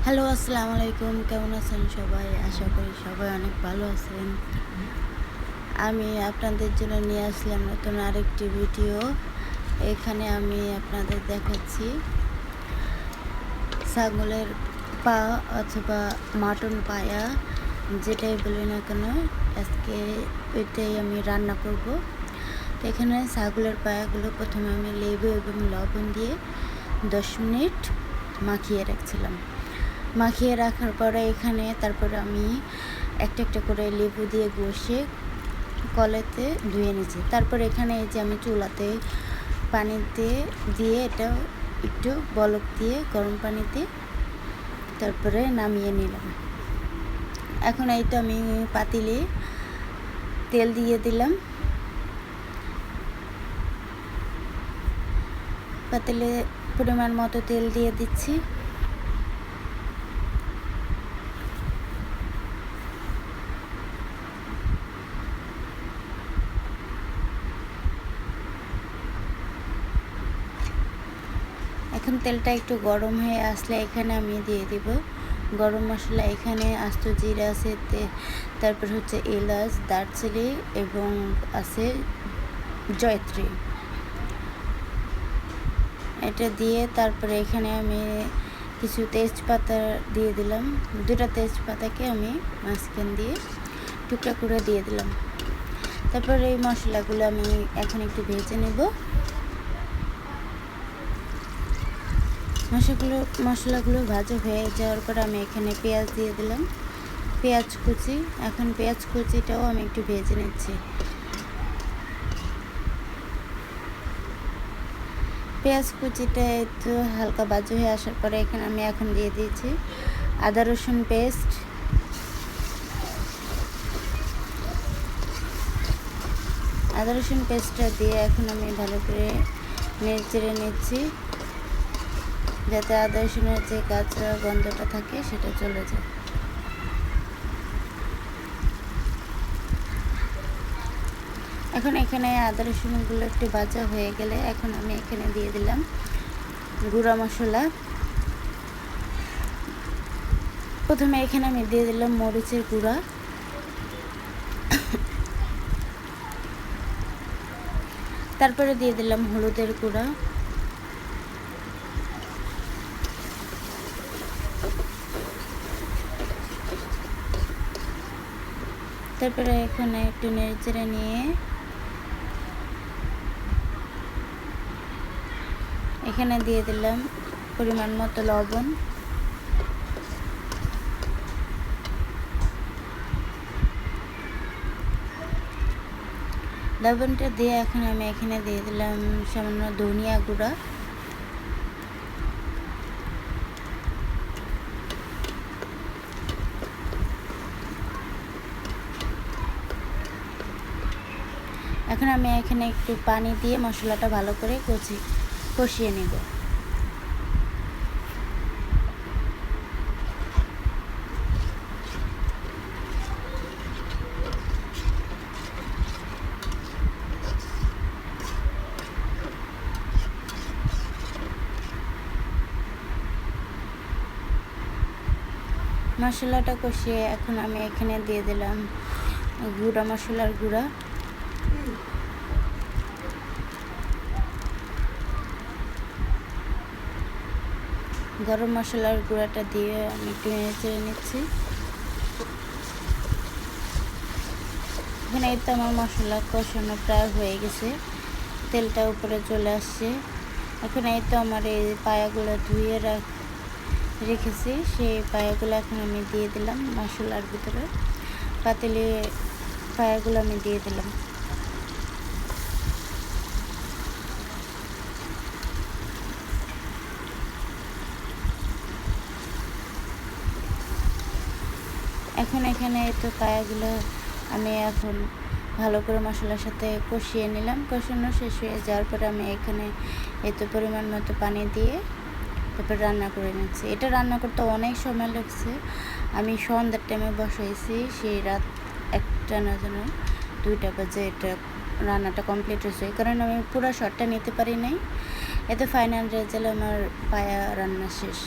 Hello, আসসালামু আলাইকুম। কেমন আছেন সবাই? আশা করি সবাই অনেক ভালো আছেন। আমি আপনাদের জন্য নিয়ে আসলাম নতুন আরেকটি ভিডিও। এখানে আমি আপনাদের দেখাচ্ছি ছাগলের পা অথবা মাটন পায়া, যেটাই বলি না কেন, আজকে ওইটাই আমি রান্না করব। তো এখানে ছাগলের পায়াগুলো প্রথমে আমি লেবু এবং লবণ দিয়ে 10 মিনিট মাখিয়ে রাখছিলাম। মাখিয়ে রাখার পরে এখানে তারপরে আমি একটা একটা করে লেবু দিয়ে ঘষে কলেতে ধুয়ে নিয়েছি। তারপর এখানে এই যে আমি চুলাতে পানিতে দিয়ে এটা একটু বলক দিয়ে গরম পানিতে তারপরে নামিয়ে নিলাম। এখন এই তো আমি পাতিলে তেল দিয়ে দিলাম। পাতিলে পরিমাণ মতো তেল দিয়ে দিচ্ছি। এখন তেলটা একটু গরম হয়ে আসলে এখানে আমি দিয়ে দিব গরম মশলা। এখানে আস্ত জিরা আছে, তারপর হচ্ছে এলাচ, দারচিনি এবং আছে জয়ত্রী। এটা দিয়ে তারপরে এখানে আমি কিছু তেজপাতা দিয়ে দিলাম। 2টা তেজপাতাকে আমি মাঝখান দিয়ে টুকরা করে দিয়ে দিলাম। তারপর এই মশলাগুলো আমি এখন একটু ভেজে নেব। মশলাগুলো ভাজা হয়ে যাওয়ার পর আমি এখানে পেঁয়াজ দিয়ে দিলাম, পেঁয়াজ কুচি। এখন পেঁয়াজ কুচিটাও আমি একটু ভেজে নিচ্ছি। পেঁয়াজ কুচিটা একটু হালকা ভাজা হয়ে আসার পরে এখানে আমি এখন দিয়ে দিয়েছি আদা রসুন পেস্ট। আদা রসুন পেস্টটা দিয়ে এখন আমি ভালো করে নেড়ে নিচ্ছি, যাতে আদা রসুনের যে কাঁচা গন্ধটা থাকে সেটা চলে যায়। এখন এখানে আদা রসুনগুলো একটু ভাজা হয়ে গেলে এখন আমি এখানে দিয়ে দিলাম গুঁড়া মশলা। প্রথমে এখানে আমি দিয়ে দিলাম মরিচের গুঁড়া, তারপরে দিয়ে দিলাম হলুদের গুঁড়া, তারপরে এখানে একটু নেড়েচেড়ে নিয়ে এখানে দিয়ে দিলাম পরিমাণ মতো লবণ। লবণটা দিয়ে এখন আমি এখানে দিয়ে দিলাম সামান্য ধনিয়া গুঁড়া। এখন আমি এখানে একটু পানি দিয়ে মশলাটা ভালো করে কষিয়ে নেব। মশলাটা কষিয়ে এখন আমি এখানে দিয়ে দিলাম গুঁড়া মশলার গুঁড়া। গরম মশলার গুঁড়াটা দিয়ে আমি একটু নেড়ে নিচ্ছি। এখানে এই তো আমার মশলা কষানো প্রায় হয়ে গেছে, তেলটা উপরে চলে আসছে। এখন এই তো আমার এই পায়াগুলো ধুয়ে রেখেছি, সেই পায়াগুলো এখন আমি দিয়ে দিলাম মশলার ভিতরে। পাতিলে পায়াগুলো আমি দিয়ে দিলাম। এখন এখানে তো পায়াগুলো আমি এখন ভালো করে মশলার সাথে কষিয়ে নিলাম। কষানো শেষ হয়ে যাওয়ার পরে আমি এখানে এত পরিমাণ মতো পানি দিয়ে তারপর রান্না করে নিচ্ছি। এটা রান্না করতে অনেক সময় লাগছে। আমি সন্ধ্যার টাইমে বসাইছি, সেই রাত 1টা না যেন 2টা বাজে এটা রান্নাটা কমপ্লিট হয়েছে। কারণ আমি পুরো শটটা নিতে পারি নাই। এতে ফাইনাল রেজাল্ট আমার পায়া রান্না শেষ।